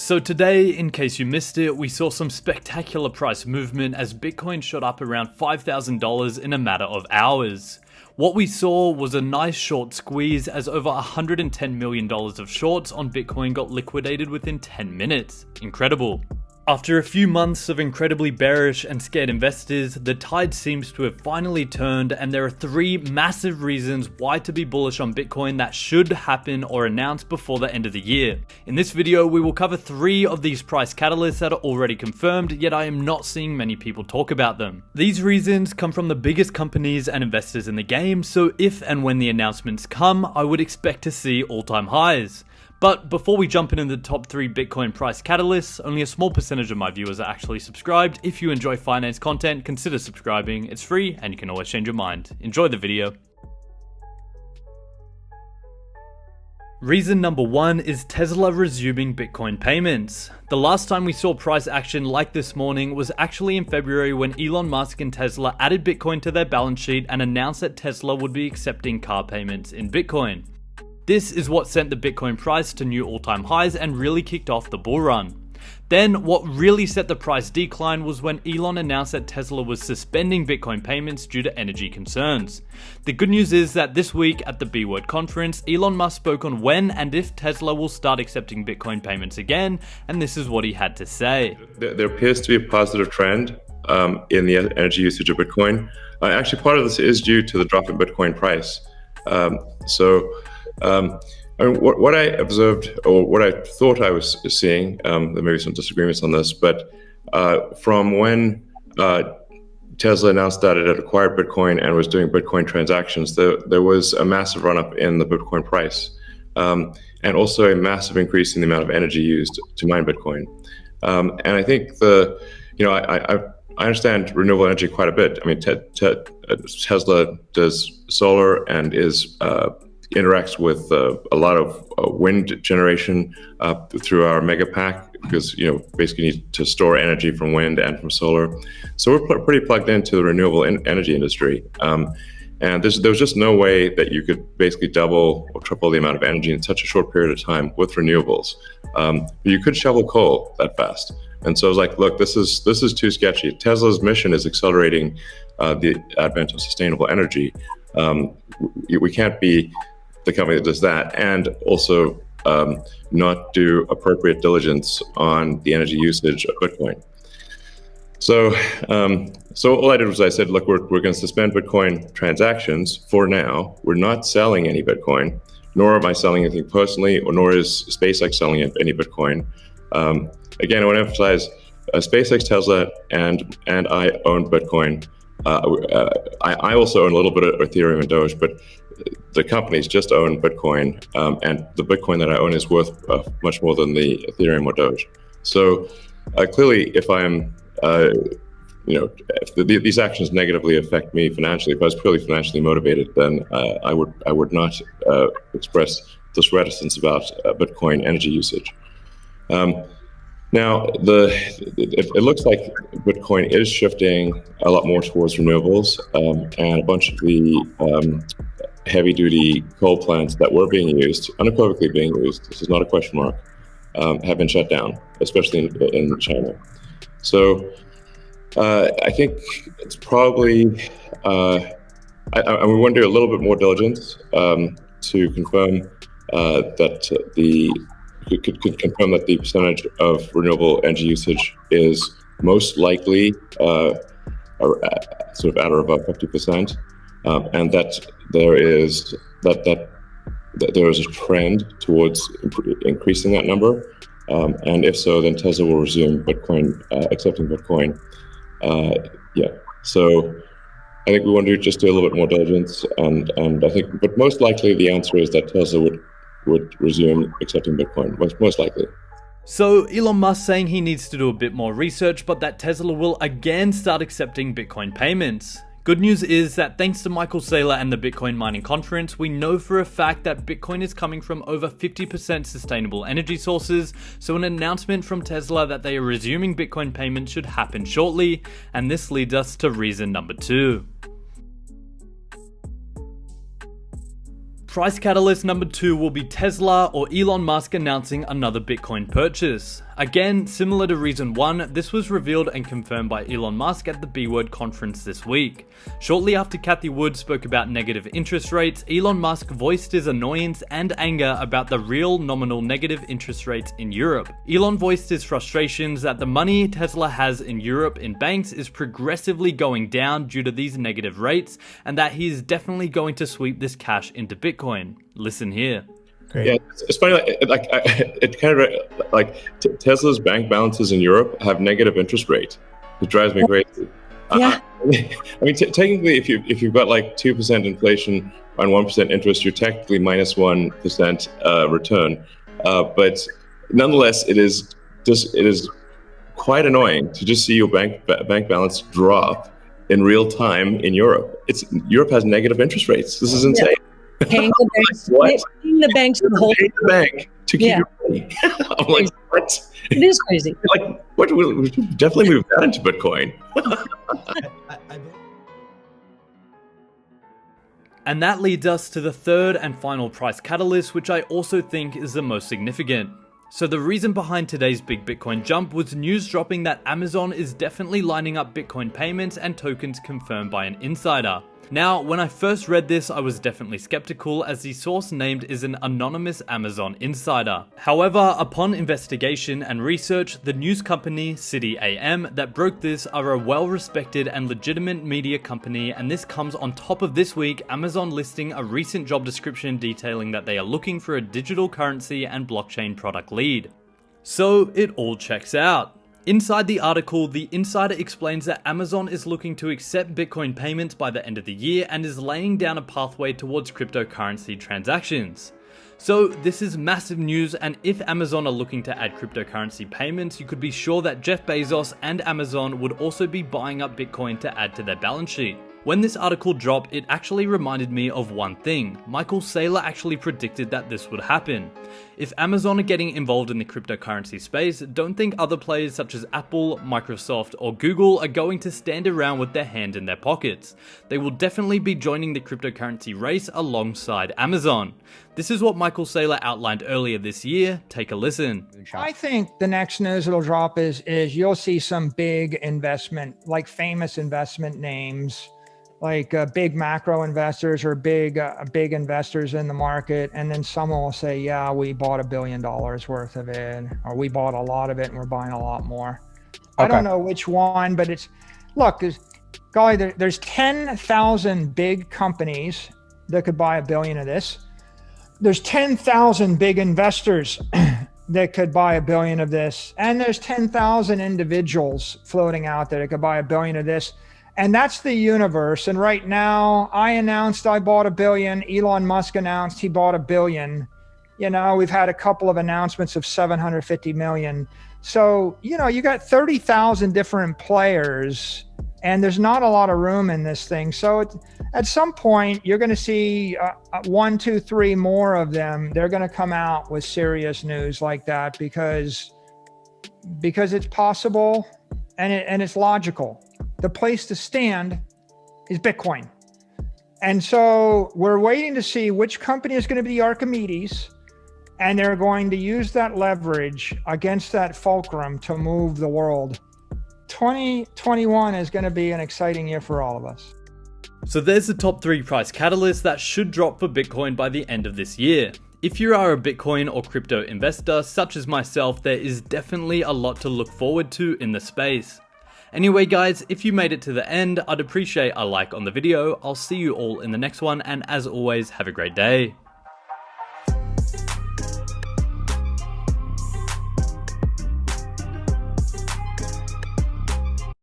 So today, in case you missed it, we saw some spectacular price movement as Bitcoin shot up around $5,000 in a matter of hours. What we saw was a nice short squeeze as over $110 million of shorts on Bitcoin got liquidated within 10 minutes. Incredible. After a few months of incredibly bearish and scared investors, the tide seems to have finally turned, and there are three massive reasons why to be bullish on Bitcoin that should happen or announced before the end of the year. In this video, we will cover three of these price catalysts that are already confirmed, yet I am not seeing many people talk about them. These reasons come from the biggest companies and investors in the game, so if and when the announcements come, I would expect to see all-time highs. But before we jump into the top 3 Bitcoin price catalysts, only a small percentage of my viewers are actually subscribed. If you enjoy finance content, consider subscribing. It's free and you can always change your mind. Enjoy the video. Reason number 1 is Tesla resuming Bitcoin payments. The last time we saw price action like this morning was actually in February when Elon Musk and Tesla added Bitcoin to their balance sheet and announced that Tesla would be accepting car payments in Bitcoin. This is what sent the Bitcoin price to new all-time highs and really kicked off the bull run. Then what really set the price decline was when Elon announced that Tesla was suspending Bitcoin payments due to energy concerns. The good news is that this week at the B-Word conference, Elon Musk spoke on when and if Tesla will start accepting Bitcoin payments again, and this is what he had to say. There appears to be a positive trend in the energy usage of Bitcoin. Actually, part of this is due to the drop in Bitcoin price. What I observed, or what I thought I was seeing, there may be some disagreements on this, but from when Tesla announced that it had acquired Bitcoin and was doing Bitcoin transactions, there was a massive run-up in the Bitcoin price, and also a massive increase in the amount of energy used to mine Bitcoin. And I think I understand renewable energy quite a bit. I mean, Tesla does solar and interacts with a lot of wind generation through our mega pack, because basically need to store energy from wind and from solar. So we're pretty plugged into the renewable energy industry, and there was just no way that you could basically double or triple the amount of energy in such a short period of time with renewables. But you could shovel coal that fast. And so I was like, look, this is too sketchy. Tesla's mission is accelerating the advent of sustainable energy. We can't be the company that does that and also not do appropriate diligence on the energy usage of Bitcoin. So all I did was I said, look, we're going to suspend Bitcoin transactions for now. We're not selling any Bitcoin, nor am I selling anything personally, or nor is SpaceX selling any Bitcoin. Again, I want to emphasize SpaceX, Tesla, and I own Bitcoin. I also own a little bit of Ethereum and Doge, but the companies just own Bitcoin, and the Bitcoin that I own is worth much more than the Ethereum or Doge. So clearly, if I'm, if these actions negatively affect me financially, if I was purely financially motivated, then I would not express this reticence about Bitcoin energy usage. Now, it looks like Bitcoin is shifting a lot more towards renewables, and a bunch of the heavy-duty coal plants that were being used, unequivocally being used, this is not a question mark, have been shut down, especially in China. So I think it's probably, we want to do a little bit more diligence to confirm confirm that the percentage of renewable energy usage is most likely sort of at or above 50%, and that there is a trend towards increasing that number, and if so, then Tesla will resume Bitcoin, accepting Bitcoin. So I think we want to just do a little bit more diligence, and I think, but most likely the answer is that Tesla would resume accepting Bitcoin, most likely. So Elon Musk saying he needs to do a bit more research, but that Tesla will again start accepting Bitcoin payments. Good news is that thanks to Michael Saylor and the Bitcoin mining conference, we know for a fact that Bitcoin is coming from over 50% sustainable energy sources, so an announcement from Tesla that they are resuming Bitcoin payments should happen shortly, and this leads us to reason number 2. Price catalyst number 2 will be Tesla or Elon Musk announcing another Bitcoin purchase. Again, similar to reason 1, this was revealed and confirmed by Elon Musk at the B-Word conference this week. Shortly after Cathie Wood spoke about negative interest rates, Elon Musk voiced his annoyance and anger about the real nominal negative interest rates in Europe. Elon voiced his frustrations that the money Tesla has in Europe in banks is progressively going down due to these negative rates, and that he is definitely going to sweep this cash into Bitcoin. Listen here. Great. Yeah, it's funny. It kind of Tesla's bank balances in Europe have negative interest rate. It drives me crazy. Yeah. I mean, technically, if you've got like 2% inflation on 1% interest, you're technically minus 1% return. But nonetheless, it is quite annoying to just see your bank balance drop in real time in Europe. Europe has negative interest rates. This is insane. Paying the banks, What? paying the banks to hold Pay the bank to keep your money. I'm like, what? It is crazy. Like, what? We should definitely move that into Bitcoin. And that leads us to the third and final price catalyst, which I also think is the most significant. So the reason behind today's big Bitcoin jump was news dropping that Amazon is definitely lining up Bitcoin payments and tokens confirmed by an insider. Now, when I first read this, I was definitely skeptical as the source named is an anonymous Amazon insider. However, upon investigation and research, the news company City AM that broke this are a well-respected and legitimate media company, and this comes on top of this week Amazon listing a recent job description detailing that they are looking for a digital currency and blockchain product lead. So it all checks out. Inside the article, the insider explains that Amazon is looking to accept Bitcoin payments by the end of the year and is laying down a pathway towards cryptocurrency transactions. So this is massive news, and if Amazon are looking to add cryptocurrency payments, you could be sure that Jeff Bezos and Amazon would also be buying up Bitcoin to add to their balance sheet. When this article dropped, it actually reminded me of one thing. Michael Saylor actually predicted that this would happen. If Amazon are getting involved in the cryptocurrency space, don't think other players such as Apple, Microsoft, or Google are going to stand around with their hand in their pockets. They will definitely be joining the cryptocurrency race alongside Amazon. This is what Michael Saylor outlined earlier this year. Take a listen. I think the next news that'll drop is you'll see some big investment, like famous investment names, like big macro investors or big investors in the market. And then someone will say, yeah, we bought $1 billion worth of it, or we bought a lot of it and we're buying a lot more. Okay. I don't know which one, but there's 10,000 big companies that could buy $1 billion of this. There's 10,000 big investors that could buy $1 billion of this. And there's 10,000 individuals floating out there that could buy $1 billion of this. And that's the universe. And right now, I announced I bought $1 billion. Elon Musk announced he bought $1 billion. You know, we've had a couple of announcements of 750 million. So, you know, you got 30,000 different players, and there's not a lot of room in this thing. So at some point, you're going to see 1, 2, 3 more of them. They're going to come out with serious news like that because it's possible and it's logical. The place to stand is Bitcoin. And so we're waiting to see which company is going to be the Archimedes, and they're going to use that leverage against that fulcrum to move the world. 2021 is going to be an exciting year for all of us. So there's the top 3 price catalysts that should drop for Bitcoin by the end of this year. If you are a Bitcoin or crypto investor such as myself, there is definitely a lot to look forward to in the space. Anyway guys, if you made it to the end, I'd appreciate a like on the video. I'll see you all in the next one, and as always, have a great day.